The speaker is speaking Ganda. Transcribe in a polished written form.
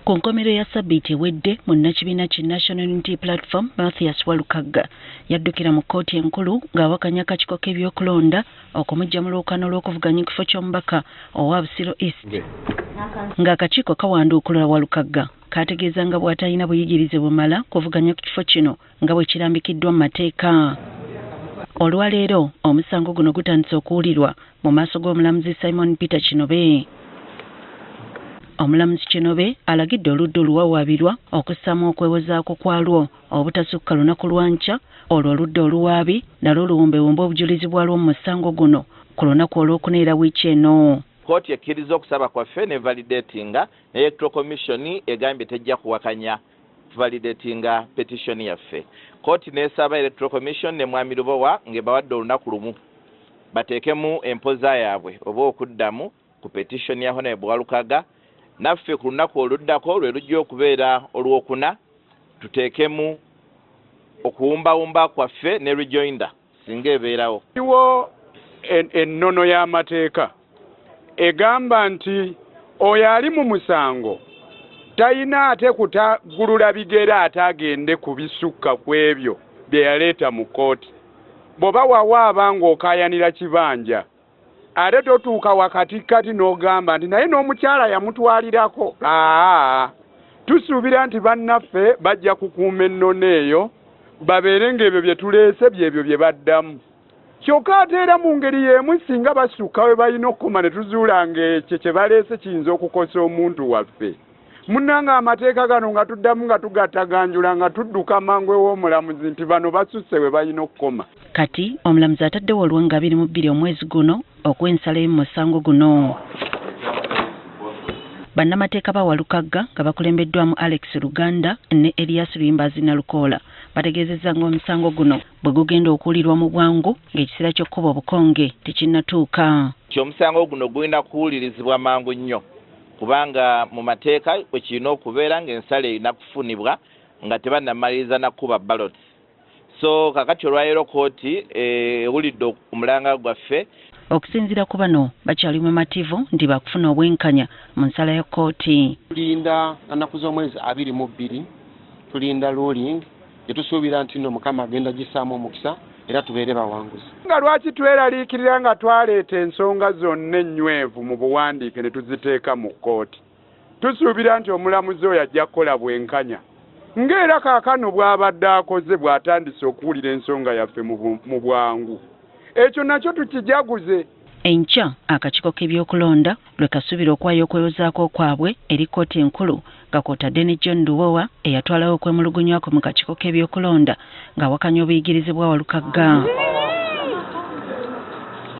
Ku nkomero ya Sabbiiti ewedde munnakibiina ki National Unity Platform Mathias Walukagga yaddukira mu kkooti enkulu ng'awakanya akakiiko k'ebyokulonda okumujja mu lwokaano lw'okuvuganya ekifo ky'omubaka owa Busiro East. Ng'akakiiko kawanduukulula Walukagga kategeeza nga bw'atalina buyigirize bumala kuvuganya ku kifo kino nga bwe kirambikiddwa mu mateeka. Olwaleero omusango guno gutandise okuwulirwa mu maaso g'omulamuzi Simon Peter Kinobe. Omulamuzi Kinobe alagidde oludda oluwawaabirwa okussaamu okwewozaako kwalwo obutasukka lunaku lwankya olwo oludda oluwaabi nalwo oluwumbewumbe obujulizi bwalwo mu musango guno ku lunaku olwokuna era wiiki eno. Kkooti ekkiriza okusaba kwaffe ne validatinga ne Electoral Commission egambye tejja kuwakanya validatinga petition yaffe. Kkooti n'esaba Electoral Commission ne Mwami Lubowa ng'ebawadde olunaku lumu bateekemu empoza yaabwe oba okuddamu ku petition ya Honorable Walukagga. Naffe ku lunaku oluddako lwe lujja okubeera olwokuna tuteekemu okuwumbawumba kwaffe ne rejoinder singa ebeerawo. Iwo ennono y'amateeka egamba nti oyo ali mu musango talina ate kutagulula bigere ate agende kubisukka ku ebyo bye yaleeta mu kkooti. Bw'oba wawaaba ng'okaayanira kibanja ate totuuka wakati kati n'ogamba nti naye n'omukyala yamutwalirako. Tusuubira nti bannaffe bajja kukuuma ennono eyo babeere ng'ebyo bye tuleese byebyo bye baddamu. Kyokka ate era mu ngeri y'emu singa basukka we balina okukoma ne tuzuula ng'ekyo kye baleese kiyinza okukosa omuntu waffe. Munnanga amateeka gano nga tuddamu nga tugattaganjula nga tudduka mangu ew'omulamuzi nti bano basusse we balina okukoma. Kati omulamuzi ataddewo olw'enga 22 omwezi guno okw'ensala mu musango guno. Bannamateeka ba Walukagga nga bakulembeddwamu Alex Luganda ne Elias Luyimbazi Nalukoola bategeezezza ng'omusango guno bwe gugenda okuwulirwa mu bwangu ng'ekiseera ky'okkuba obukonge tekinnatuuka. Omusango guno gulina kuwulirizibwa mangu nnyo kubanga mu mateeka bwe kirina okubeera ng'ensala erina kufunibwa nga tebannamaliriza na kuba ballot. So kakati olwaleero kkooti ewulidde omulanga gwaffe. Okusinziira ku bano bakyali mumativu nti bakufuna obwenkanya mu nsala ya kkooti. Tulinda ennaku z'omwezi 22 tulinda ruling gyetusuubira nti nno Mukama agenda gisaamu omukisa era tubeere bawanguzi. Nga lwaki tweraliikirira nga twaleeta ensonga zonna ennywevu mu buwandiike ne tuziteeka mu kkooti. Tusuubira nti omulamuzi oyo ajja kukola bwenkanya ng'era kaakano bw'abadde akoze bw'atandise okuwulira ensonga yaffe mu bwangu. Ekyo nakyo tukijaguze. Enkya akakiiko k'ebyokulonda lwe kasuubira okuwaayo okwewozaako kwabwe eri kkooti enkulu nga kw'otadde ne John Luwowa eyatwalawo okwemulugunyako mu kakiiko k'ebyokulonda ng'awakanya obuyigirize bwa Walukagga.